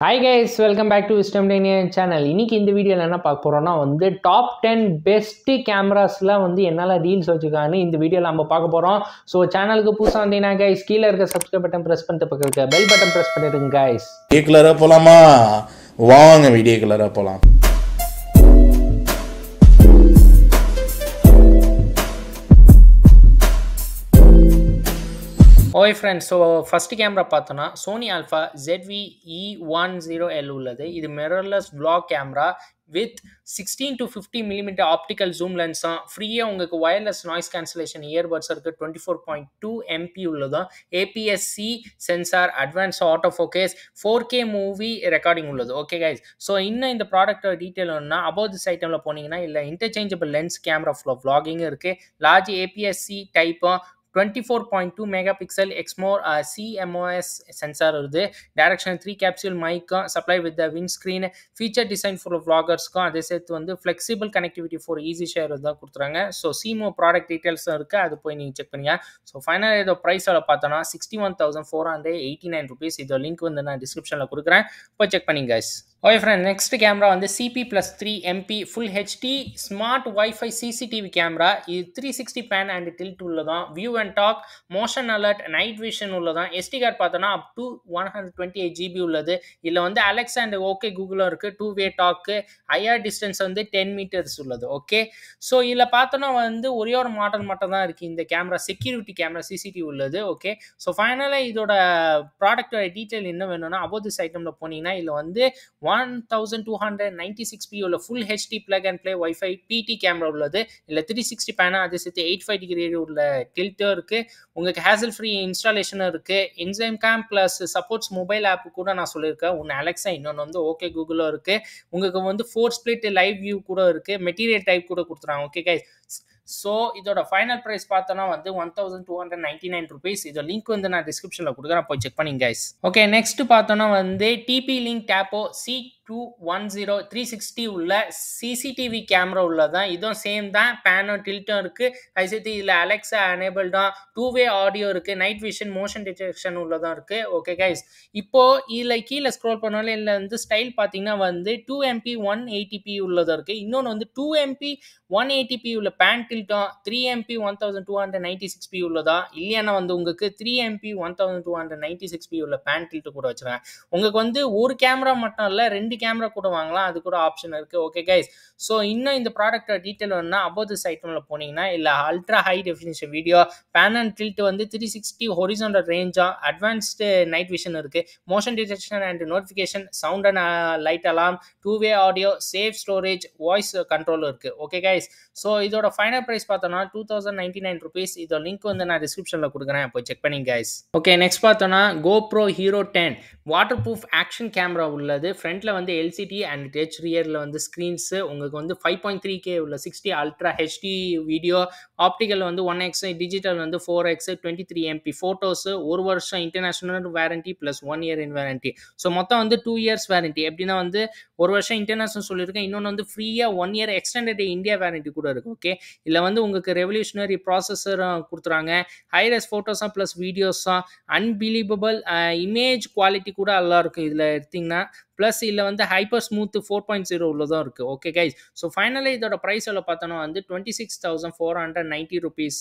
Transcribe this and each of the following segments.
Hi guys, welcome back to Wisdom Daniel channel. இன்னைக்கு இந்த வீடியோல என்ன பார்க்க போறோம்னா டாப் 10 பெஸ்ட் கேமராஸ்ல என்னெல்லாம் ரீல்ஸ் வச்சிருக்காங்கன்னு இந்த வீடியோல நம்ம பார்க்க போறோம். ஸோ சேனலுக்கு புதுசாக வந்தீங்கன்னா கைஸ் கீழே இருக்க சப்ஸ்கிரைப் பட்டன் பிரஸ் பண்ணிட்டு பக்கம் இருக்க பெல் பட்டன் பிரஸ் பண்ணிடுங்க கைஸ். வீடியோ கலரா போலாமா? வாங்க வீடியோ கலரா போலாம். ஓய் ஃப்ரெண்ட்ஸ், ஸோ ஃபஸ்ட் கேமரா பார்த்தோன்னா சோனி ஆல்ஃபா ZV-E10L உள்ளது. இது mirrorless vlog camera with 16 to 50 mm optical zoom lens தான். ஃப்ரீயாக உங்களுக்கு வயர்லெஸ் நாய்ஸ் கேன்சலேஷன் இயர்பட்ஸ் இருக்குது. 24.2 MP உள்ளதும், APS-C sensor, advance auto focus, 4K movie recording உள்ளது. ஓகே கைஸ், ஸோ இன்னும் இந்த ப்ராடக்டோட டீட்டெயில் ஒன்றா அபவுட் திஸ் ஐட்டமில் போனீங்கன்னா இல்லை இன்டர்சேஞ்சபிள் லென்ஸ் கேமரா vlogging இருக்குது. Large APS-C டைப்பும் 24.2 megapixel Exmor CMOS sensor வருது. Direction 3 capsule mic supply with the windscreen. Feature design for vloggers அதே சேர்த்து flexible connectivity for easy share தான் கொடுத்துறாங்க. ஸோ CMO ப்ராடக்ட் டீட்டெயில்ஸும் இருக்குது, அது போய் நீங்கள் செக் பண்ணுங்க. ஸோ ஃபைனல் இதோ ப்ரைஸோட பார்த்தோன்னா 61,489 rupees. இதோ லிங்க் நான் டிஸ்கிரிப்ஷனில் கொடுக்குறேன், போய் செக் பண்ணிங்க guys. Okay friend, next camera CP+3 MP full HD smart WiFi CCTV camera. இது 360 பேன் அண்ட் டில்ட் உள்ளதான். View and talk, motion alert, night vision உள்ளதான். SD கார்டு பார்த்தோன்னா அப் டு 128 GB உள்ளது. இதில் அலெக்ஸா அண்ட் ஓகே கூகுளும் இருக்குது. 2-way talk, IR distance 10 meters உள்ளது. Okay, so இதில் பார்த்தோன்னா ஒரே ஒரு மாடல் மட்டும் தான் இருக்குது இந்த கேமரா. செக்யூரிட்டி கேமரா CCTV உள்ளது. ஓகே, ஸோ ஃபைனலாக இதோட ப்ராடக்டோட டீட்டெயில் என்ன வேணும்னா அபவுட் திஸ் ஐட்டமில் போனீங்கன்னா இதில் 1296p உள்ள full HD plug and play wifi PT camera உள்ளது. இல்லை 360 பேனா, அது சேர்த்து 85 degree உள்ள டில்ட்டும் இருக்குது. உங்களுக்கு ஹேசல் ஃப்ரீ இன்ஸ்டாலேஷனும் இருக்குது. என்சைம் cam plus supports mobile app கூட நான் சொல்லியிருக்கேன். ஒன்று அலெக்ஸா, இன்னொன்று ஓகே கூகுளும் இருக்குது. உங்களுக்கு 4 split லைவ் வியூ கூட இருக்குது. மெட்டீரியல் டைப் கூட கொடுத்துறாங்க. ஓகே கைஸ், ஸோ இதோட ஃபைனல் ப்ரைஸ் பார்த்தோன்னா 1299 rupees. இதோட லிங்க் நான் டிஸ்கிரிப்ஷனில் கொடுக்குறேன், போய் செக் பண்ணிங்க கைஸ். ஓகே, நெக்ஸ்ட் பார்த்தோன்னா TP-Link Tapo C210 360 உள்ள CCTV கேமரா உள்ளதான். இதுவும் சேம் தான், பேனும் டில்ட்டும் இருக்குது. அது சேர்த்து இதில் அலெக்ஸா எனேபிள்டாக, 2-way ஆடியோ இருக்குது, நைட் விஷன், மோஷன் டிடெக்ஷன் உள்ளதான் இருக்குது. ஓகே கைஸ், இப்போது இதில் கீழே ஸ்க்ரோல் பண்ணாலும் இல்லை ஸ்டைல் பார்த்தீங்கன்னா 2 MP 180p உள்ளதாக இருக்குது. இன்னொன்று 2 MP 180p உள்ள பேன் டில்ட்டும், 3 MP 1296p உள்ளதா. இல்லையானா உங்களுக்கு 3 MP 1296p உள்ள பேன் டில்ட்டு கூட வச்சுருக்காங்க. உங்களுக்கு ஒரு கேமரா மட்டும் இல்லை, 2 கேமரா கூட வாங்கலாம், அது கூட ஆப்ஷன் இருக்குது. ஓகே கைஸ், ஸோ இன்னும் இந்த ப்ராடக்ட் டீட்டெயில் வேணும்னா அபவுட் திஸ் ஐட்டமில் போனீங்கன்னா இல்லை ultra high definition video, pan and tilt 360 horizontal ரேஞ்சாக, அட்வான்ஸ்டு நைட் விஷன் இருக்குது, motion detection and notification, sound and light alarm, 2-way audio, safe storage, voice control இருக்குது. Okay guys, so இதோட final price பார்த்தோன்னா 2099 rupees. இதோட link நான் டிஸ்கிரிப்ஷனில் கொடுக்குறேன், போய் செக் பண்ணிங்க கைஸ். ஓகே, நெக்ஸ்ட் பார்த்தோன்னா GoPro Hero 10 water proof action camera உள்ளது. ஃப்ரண்ட்டில் LCD அண்ட் டச் ரியரில் ஸ்க்ரீன்ஸு உங்களுக்கு 5.3K உள்ள 60 ultra HD video, optical 1x, digital 4x, 23 MP photos, 1 வருஷம் இன்டர்நேஷனல் வாரண்டி ப்ளஸ் 1 year இன் வாரண்டி. ஸோ மொத்தம் 2 years வாரண்டி. எப்படின்னா 1 வருஷம் international சொல்லியிருக்கேன், இன்னொன்று ஃப்ரீயாக 1 year எக்ஸ்டெண்டட் இந்தியா வாரண்டி கூட இருக்குது. ஓகே, இல்லை உங்களுக்கு ரெவல்யூஷனரி ப்ராசஸர் கொடுத்துறாங்க, ஹைரஸ் ஃபோட்டோஸாக ப்ளஸ் வீடியோஸாக, அன்பிலீவபிள் இமேஜ் குவாலிட்டி கூட நல்லா இருக்கும் இதில் எடுத்திங்கன்னா. ப்ளஸ் இதில் ஹைப்பர் ஸ்மூத் 4.0 உள்ளதும் இருக்குது. ஓகே கைஸ், ஸோ ஃபைனலி இதோட ப்ரைஸ் பார்த்தோன்னா 26,490 rupees.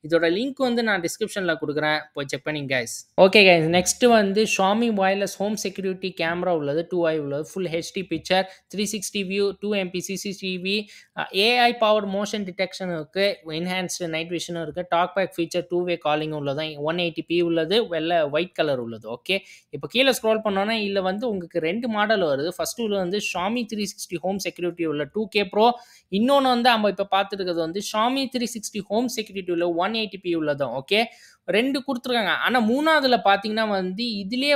இதோட லிங்க் நான் டிஸ்கிரிப்ஷனில் கொடுக்குறேன், போய் செக் பண்ணிங்க guys. Okay guys, next Xiaomi wireless home security camera உள்ளது. 2i உள்ளது. Full HD picture, 360 view, 2 MP CCTV, AI power motion detection இருக்குது, என்ஹான்ஸ்டு நைட் விஷனும் இருக்குது, talk back feature, 2-way calling உள்ளதான், 180p உள்ளது, ஒயிட் கலர் உள்ளது. Okay, இப்போ கீழே scroll பண்ணோன்னா இதில் உங்களுக்கு 2 மாடல் வருது. ஃபர்ஸ்ட் உள்ள Xiaomi 360 ஹோம் செக்யூரிட்டி உள்ள 2K Pro, இன்னொன்று நம்ம இப்போ பார்த்துட்டு இருக்கிறது Xiaomi 360 ஹோம் செக்யூரிட்டி உள்ள 180p உள்ளதான். ஓகே, 2 கொடுத்துருக்காங்க. ஆனால் மூணாவதுல பார்த்தீங்கன்னா இதுலேயே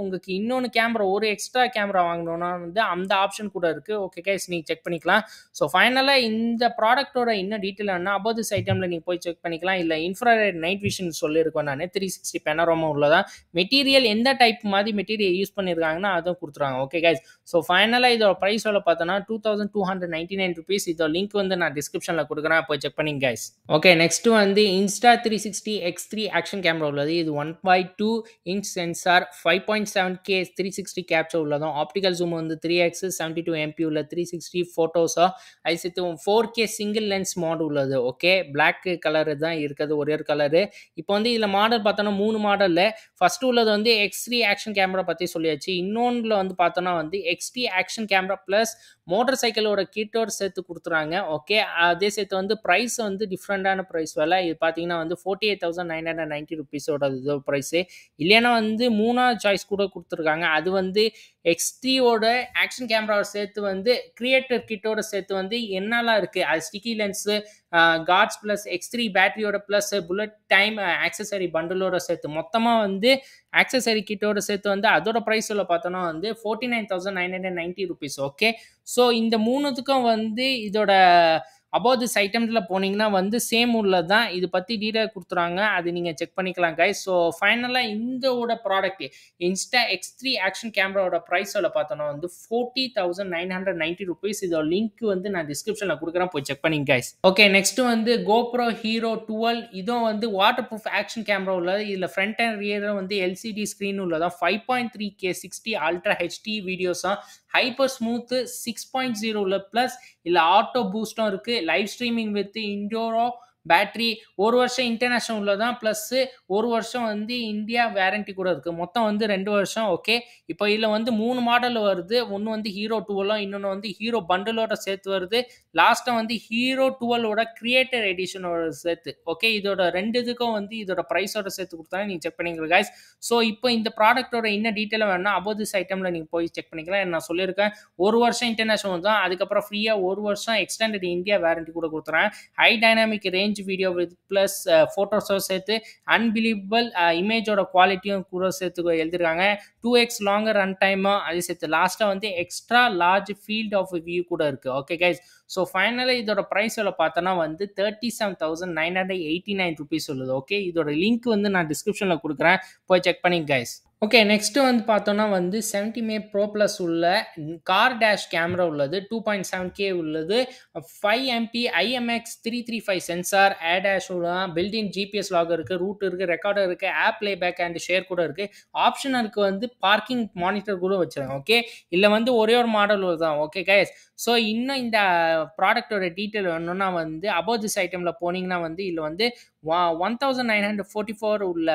உங்களுக்கு இன்னொன்று கேமரா, ஒரு எக்ஸ்ட்ரா கேமரா வாங்கணும்னா அந்த ஆப்ஷன் கூட இருக்குது. ஓகே கைஸ், நீங்கள் செக் பண்ணிக்கலாம். ஸோ ஃபைனலாக இந்த ப்ராடக்ட்டோட இன்னும் டீட்டெயில் என்ன அபவுட் திஸ் ஐட்டமில் நீங்கள் போய் செக் பண்ணிக்கலாம். இல்லை இன்ஃப்ராரெட் நைட் விஷன் சொல்லியிருக்கோம் நான். 360 பேனோராமா உள்ளதான். மெட்டீரியல் எந்த டைப் மாதிரி மெட்டீரியல் யூஸ் பண்ணியிருக்காங்கன்னா அதுவும் கொடுத்துருவாங்க. ஓகே கைஸ், ஸோ ஃபைனலாக இதோட ப்ரைஸோட பார்த்தோன்னா 2299 rupees. இதோட லிங்க் நான் டிஸ்கிரிப்ஷனில் கொடுக்குறேன், போய் செக் பண்ணிங்க guys. Okay, next Insta 360 X3 action camera உள்ளது. இது 1.2 இன்ச் சென்சார், 5.7K 360 கேப்சர் உள்ளதும், ஆப்டிகல் ஜூம் வந்து 3x 72 MP உள்ள 360 ஃபோட்டோஸா, அது சேர்த்து 4K சிங்கிள் லென்ஸ் மோட் உள்ளது. ஓகே, பிளாக் கலர் தான் இருக்கிறது, ஒரே ஒரு கலரு. இப்போ வந்து இதில் மாடல் பார்த்தோன்னா 3 மாடலில் ஃபர்ஸ்ட் உள்ளது வந்து X3 ஆக்ஷன் கேமரா பற்றி சொல்லியாச்சு. இன்னொன்றில் வந்து பார்த்தோன்னா வந்து XT action camera plus motor சைக்கிளோட கிட்டோட சேர்த்து கொடுத்துறாங்க. ஓகே, அதே சேர்த்து வந்து ப்ரைஸ் வந்து டிஃப்ரெண்டான ப்ரைஸ் விலை. இது பார்த்தீங்கன்னா வந்து 48,990 ருபீஸோட இது ப்ரைஸு. இல்லைன்னா வந்து 3ஆவது சாய்ஸ் கூட கொடுத்துருக்காங்க. அது வந்து XT-ஓட ஆக்ஷன் கேமராவை சேர்த்து வந்து கிரியேட்டர் கிட்டோட சேர்த்து வந்து என்னெல்லாம் இருக்குது, அது sticky lens, guards plus X3 பேட்டரியோட ப்ளஸ் புல்லட் டைம் ஆக்சசரி பண்டிலோட சேர்த்து மொத்தமாக வந்து ஆக்சசரி கிட்டோட சேர்த்து வந்து அதோட ப்ரைஸில் பார்த்தோன்னா வந்து 49,990 ருபீஸ். ஓகே, ஸோ இந்த மூணுத்துக்கும் வந்து இதோட அபவுட் திஸ் ஐட்டம்ஸில் போனீங்கன்னா வந்து சேம் உள்ளது தான். இது பற்றி டீட்டெயில் கொடுத்துறாங்க, அது நீங்கள் செக் பண்ணிக்கலாம் கைஸ். ஸோ ஃபைனலாக இந்தோட ப்ராடக்ட் இன்ஸ்டா X3 ஆக்ஷன் கேமராவோட ப்ரைஸோட பார்த்தோன்னா வந்து 40,990 ருபீஸ். இதோட லிங்க் வந்து நான் டிஸ்கிரிப்ஷனில் கொடுக்குறேன், போய் செக் பண்ணிங்க கைஸ். ஓகே, நெக்ஸ்ட் வந்து GoPro Hero 12. இதுவும் வந்து வாட்டர் ப்ரூஃப் ஆக்ஷன் கேமரா உள்ளது. இதில் ஃப்ரண்ட் அண்ட் ரியர் வந்து LCD ஸ்க்ரீன் உள்ளதா, 5.3K 60 அல்ட்ரா HD வீடியோஸா, ஹைப்பர் ஸ்மூத் 6.0 உள்ள ப்ளஸ் இல்லை ஆட்டோ பூஸ்டும் இருக்குது. Live streaming with Enduro battery, 1 வருஷம் இன்டர்நேஷனல் உள்ளதான், ப்ளஸ் 1 வருஷம் வந்து இந்தியா வேரண்டி கூட இருக்குது. மொத்தம் வந்து 2 வருஷம். ஓகே, இப்போ இதில் வந்து 3 மாடல் வருது. ஒன்று வந்து ஹீரோ 12, இன்னொன்று வந்து ஹீரோ பண்டிலோட சேர்த்து வருது. லாஸ்ட்டாக வந்து ஹீரோ 12ஓட கிரியேட்டர் எடிஷனோட சேர்த்து. ஓகே, இதோட 2 இதுக்கும் வந்து இதோட ப்ரைஸோட சேர்த்து கொடுத்தாங்க, நீங்கள் செக் பண்ணிக்கலாம் கைஸ். ஸோ இப்போ இந்த ப்ராடக்ட்டோட இன்னும் டீட்டெயிலாக வேணும்னா அபவுட் திஸ் ஐட்டமில் நீங்கள் போய் செக் பண்ணிக்கலாம். நான் சொல்லியிருக்கேன் 1 வருஷம் இன்டர்நேஷனல் தான், அதுக்கப்புறம் ஃப்ரீயாக 1 வருஷம் எக்ஸ்டெண்டட் இந்தியா வேரண்டி கூட கொடுத்துறேன். High dynamic range video with plus ஃபோட்டோஸோ சேர்த்து அன்பிலீவபிள் இமேஜோட குவாலிட்டியும் கூட சேர்த்து எழுதிருக்காங்க. 2x லாங்கர் ரன் டைமு, அது சேர்த்து லாஸ்ட்டாக வந்து extra large field of view கூட இருக்குது. ஓகே கைஸ், ஸோ ஃபைனலாக இதோட ப்ரைஸில் பார்த்தோன்னா வந்து 37,989 ருபீஸ் உள்ளது. ஓகே, இதோட லிங்க் வந்து நான் டிஸ்கிரிப்ஷனில் கொடுக்குறேன், போய் செக் பண்ணிங்க கைஸ். ஓகே, நெக்ஸ்ட்டு வந்து பார்த்தோன்னா வந்து 70 MP Pro Plus உள்ள கார் டேஷ் கேமரா உள்ளது, 2.7K உள்ளது, 5 MP IMX 335 சென்சார், ADAS உள்ள பில்டின் GPS லாக் இருக்குது, ரூட் இருக்குது, ரெக்கார்டர் இருக்குது, ஆப் ப்ளேபேக் அண்ட் ஷேர் கூட இருக்குது. ஆப்ஷனலுக்கு வந்து பார்க்கிங் மானிட்டர் கூட வச்சுருக்காங்க. ஓகே, இல்லை வந்து ஒரே ஒரு மாடல் தான். ஓகே கைஸ், ஸோ இன்னும் இந்த ப்ராடக்டோட டீட்டெயில் வேணும்னா வந்து அபவுட் திஸ் ஐட்டமில் போனீங்கன்னா வந்து இதில் வந்து 1944 உள்ள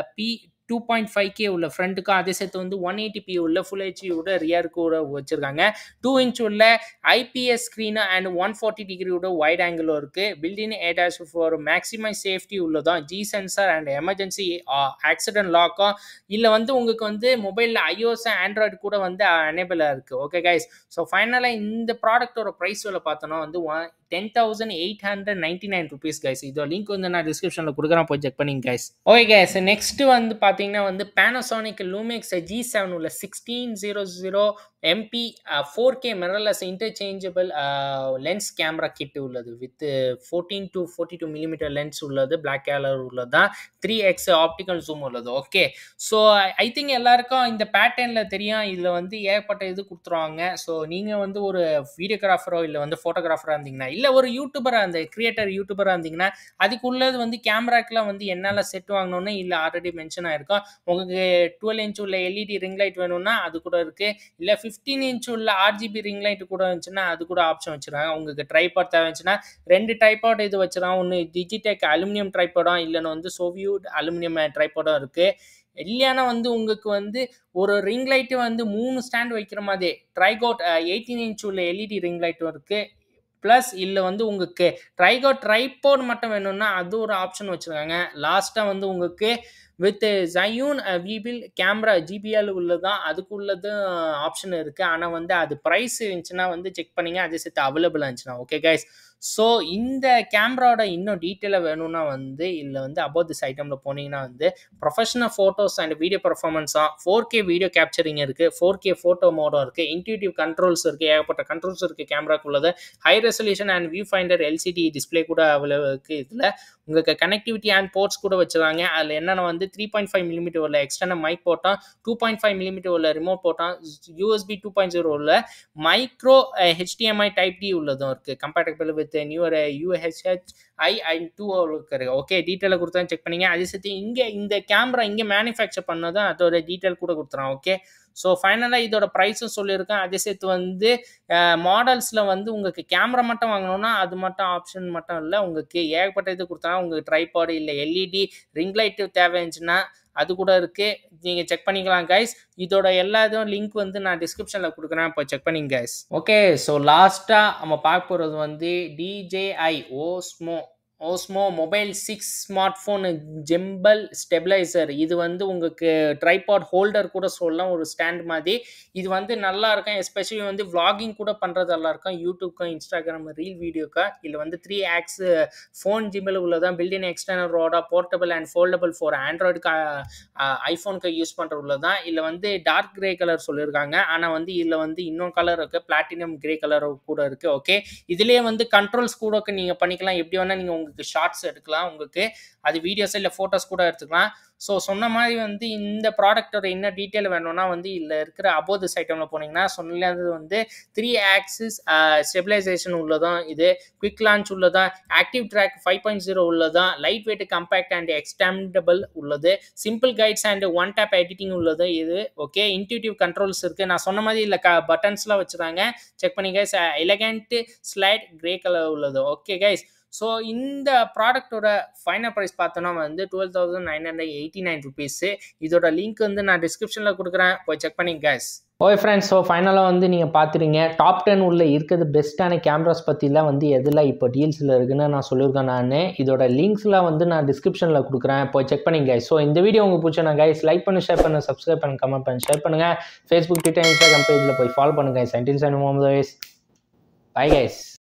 2.5K உள்ள ஃப்ரண்ட்டுக்கு, அதே சேர்த்து வந்து 180p உள்ள ஃபுல் ஹெச்டியோட ரியருக்கு கூட வச்சுருக்காங்க. 2 இன்ச் உள்ள ஐபிஎஸ் ஸ்க்ரீனு அண்ட் 140 டிகிரியோட வைட் ஆங்கிளும் இருக்குது. Built in ADAS for maximise safety உள்ளதான், G sensor and emergency accident லாக்கும். இல்லை வந்து உங்களுக்கு வந்து மொபைலில் iOS ஆண்ட்ராய்டு கூட வந்து எனேபிளாக இருக்குது. ஓகே கைஸ், ஸோ ஃபைனலாக இந்த ப்ராடக்டோட ப்ரைஸ் பார்த்தோன்னா வந்து 10,899 ருபீஸ் கைஸ். இதோட லிங்க் வந்து நான் டிஸ்கிரிப்ஷனில் கொடுக்குறேன், போய் செக் பண்ணிங்க கைஸ். ஓகே கைஸ், நெக்ஸ்ட் வந்து பார்த்தீங்கன்னா வந்து Panasonic Lumix G7 உள்ள 1600 MP 4K mirrorless interchangeable lens camera kit உள்ளது. வித் 14 to 42 mm லென்ஸ் உள்ளது, பிளாக் கலர் உள்ளது, 3x ஆப்டிக்கல் ஜூம் உள்ளது. ஓகே, ஸோ ஐ திங்க் எல்லாருக்கும் இந்த பேட்டர்னில் தெரியும். இதில் வந்து ஏகப்பட்ட இது கொடுத்துருவாங்க. ஸோ நீங்கள் வந்து ஒரு வீடியோகிராஃபரோ இல்லை வந்து ஃபோட்டோகிராஃபராக இருந்தீங்கன்னா, இல்லை ஒரு யூடியூபராக அந்த கிரியேட்டர் யூடியூபராக இருந்தீங்கன்னா, அதுக்குள்ளது வந்து கேமராக்கெலாம் வந்து என்னெல்லாம் செட் வாங்கணும்னு இல்லை ஆல்ரெடி மென்ஷன் ஆகிருக்கும். உங்களுக்கு 12 இன்ச் உள்ள எல்இடி ரிங் லைட் வேணும்னா அது கூட இருக்குது. இல்லை 15 இன்ச் உள்ள RGB ரிங் லைட் கூட இருந்துச்சுன்னா அது கூட ஆப்ஷன் வச்சுருக்காங்க. உங்களுக்கு ட்ரைபாட் தேவைச்சுன்னா 2 ட்ரைபாட் இது வச்சுருக்காங்க. ஒன்று டிஜிடெக் அலுமினியம் ட்ரைபாடும், இல்லைன்னு வந்து சோவியூட் அலுமினியம் ட்ரைபாடும் இருக்குது. இல்லையானா வந்து உங்களுக்கு வந்து ஒரு ரிங் லைட்டு வந்து 3 ஸ்டாண்ட் வைக்கிற மாதிரி ட்ரைகோட் 18 இன்ச் உள்ள எல்இடி ரிங் லைட்டும் இருக்குது. ப்ளஸ் இல்லை வந்து உங்களுக்கு ட்ரைபோட் மட்டும் வேணும்னா அது ஒரு ஆப்ஷன் வச்சுருக்காங்க. லாஸ்ட்டாக வந்து உங்களுக்கு வித் Zhiyun விபில் கேமரா ஜிபிஎல் உள்ளதான், அதுக்குள்ளது ஆப்ஷன் இருக்குது. ஆனால் வந்து அது ப்ரைஸ் இருந்துச்சுன்னா வந்து செக் பண்ணிங்க, அது சேர்த்து அவைலபிளாக இருந்துச்சுன்னா. ஓகே கைஸ், ஸோ இந்த கேமராவோட இன்னும் டீட்டெயிலாக வேணும்னா வந்து இல்லை வந்து அபவுட் திஸ் ஐட்டமில் போனீங்கன்னா வந்து ப்ரொஃபஷனல் ஃபோட்டோஸ் அண்ட் வீடியோ பர்ஃபார்மன்ஸாக 4K வீடியோ கேப்சரிங் இருக்குது, 4K ஃபோட்டோ மோடும் இருக்குது, இன்ட்யூட்டிவ் கண்ட்ரோல்ஸ் இருக்குது, ஏகப்பட்ட கண்ட்ரோல்ஸ் இருக்குது கேமராக்குள்ளது. High resolution and viewfinder LCD display கூட அவைலபிள் இருக்குது. இதில் உங்களுக்கு கனெக்டிவிட்டி அண்ட் போர்ட்ஸ் கூட வச்சுருக்காங்க. அதில் என்னென்ன வந்து வந்து 3.5 mm உள்ள எக்ஸ்டர்னல் மைக் போட்டோம், 2.5 mm உள்ள ரிமோட் போட்டோம், USB 2.0 உள்ள மைக்ரோ HDMI டைப் டி உள்ளதும் இருக்குது, compatible with newer UHI and 2 இருக்குது. ஓகே, டீட்டெயிலை கொடுத்தா செக் பண்ணிங்க. அதே சேர்த்து இங்கே இந்த கேமரா இங்கே மேனுஃபேக்சர் பண்ணதான் அதோட டீட்டெயில் கூட கொடுத்துறான். ஓகே, ஸோ ஃபைனலாக இதோட ப்ரைஸும் சொல்லியிருக்கேன். அதே சேர்த்து வந்து மாடல்ஸில் வந்து உங்களுக்கு கேமரா மட்டும் வாங்கணும்னா அது மட்டும் ஆப்ஷன் மட்டும் இல்லை, உங்களுக்கு ஏகப்பட்ட இது கொடுத்தாங்க. உங்களுக்கு ட்ரைபாடு இல்லை LED ரிங் லைட்டு தேவைச்சுன்னா அது கூட இருக்குது, நீங்கள் செக் பண்ணிக்கலாம் கைஸ். இதோட எல்லா இதுவும் லிங்க் வந்து நான் டிஸ்கிரிப்ஷனில் கொடுக்குறேன், இப்போ செக் பண்ணிங்க கைஸ். ஓகே, ஸோ லாஸ்ட்டாக நம்ம பார்க்க போகிறது வந்து DJI Osmo Mobile 6 smart phone gimbal stabiliser. இது வந்து உங்களுக்கு ட்ரைபாட் ஹோல்டர் கூட சொல்லலாம், ஒரு ஸ்டாண்ட் மாதிரி. இது வந்து நல்லா இருக்கும், எஸ்பெஷலி வந்து vlogging கூட பண்ணுறது நல்லா இருக்கும், யூடியூப்க்கும் இன்ஸ்டாகிராம் ரீல் வீடியோக்கா. இதில் வந்து 3 ஆக்ஸ் ஃபோன் ஜிம்பல் உள்ளதான், பில்டின் எக்ஸ்டர்னல் ரோடா, போர்ட்டபிள் அண்ட் ஃபோல்டபிள் ஃபார் ஆண்ட்ராய்டுக்கு ஐஃபோனுக்கு யூஸ் பண்ணுற உள்ளதான். இதில் வந்து டார்க் கிரே கலர் சொல்லியிருக்காங்க, ஆனால் வந்து இதில் வந்து இன்னும் கலர் இருக்குது, பிளாட்டினம் கிரே கலர் கூட இருக்குது. ஓகே, இதுலேயே வந்து கண்ட்ரோல்ஸ் கூட நீங்கள் பண்ணிக்கலாம், எப்படி வேணால் நீங்கள் உங்களுக்கு ஷார்ட்ஸ் எடுக்கலாம், உங்களுக்கு அது வீடியோஸ் இல்லை ஃபோட்டோஸ் கூட எடுத்துக்கலாம். ஸோ சொன்ன மாதிரி வந்து இந்த ப்ராடக்டோட என்ன டீட்டெயில் வேணும்னா வந்து இதில் இருக்கிற அபோவ் திஸ் ஐட்டமில் போனீங்கன்னா சொன்னது வந்து 3 ஆக்சிஸ் ஸ்டெபிலைசேஷன் உள்ளதான், இது குவிக் லான்ச் உள்ளதான், ஆக்டிவ் ட்ராக் 5.0 உள்ளதான், light weight compact and extendable உள்ளது, simple guides and one tap editing உள்ளது இது. ஓகே, இன்ட்யூட்டிவ் கண்ட்ரோல்ஸ் இருக்குது, நான் சொன்ன மாதிரி இல்லை பட்டன்ஸ்லாம் வச்சுருக்காங்க, செக் பண்ணி guys. Elegant slate grey colour உள்ளது. ஓகே கைஸ், ஸோ இந்த ப்ராடக்டோட ஃபைனல் ப்ரைஸ் பார்த்தோன்னா வந்து 12,989 ருபீஸு. இதோட லிங்க் வந்து நான் டிஸ்கிரிப்ஷனில் கொடுக்குறேன், போய் செக் பண்ணி கைஸ். ஓகே ஃப்ரெண்ட்ஸ், ஸோ ஃபைனலாக வந்து நீங்கள் பார்த்துருங்க டாப் 10 உள்ள இருக்கிறது பெஸ்ட்டான கேமராஸ் பற்றிலாம் வந்து எதெல்லாம் இப்போ டீல்ஸில் இருக்குன்னு நான் சொல்லியிருக்கேன். நான் இதோட லிங்க்ஸ்லாம் வந்து நான் டிஸ்கிரிப்ஷனில் கொடுக்குறேன், போய் செக் பண்ணி கைஸ். ஸோ இந்த வீடியோ உங்களுக்கு பிடிச்சா கைஸ் லைக் பண்ணு, ஷேர் பண்ணு, சப்ஸ்கிரைப் பண்ணு, கமெண்ட் பண்ணு, ஷேர் பண்ணுங்கள். ஃபேஸ்புக், ட்விட்டர், இன்ஸ்டாகிராம் பேஜில் போய் ஃபாலோ பண்ணுங்கள். Sentence and momos. Bye guys.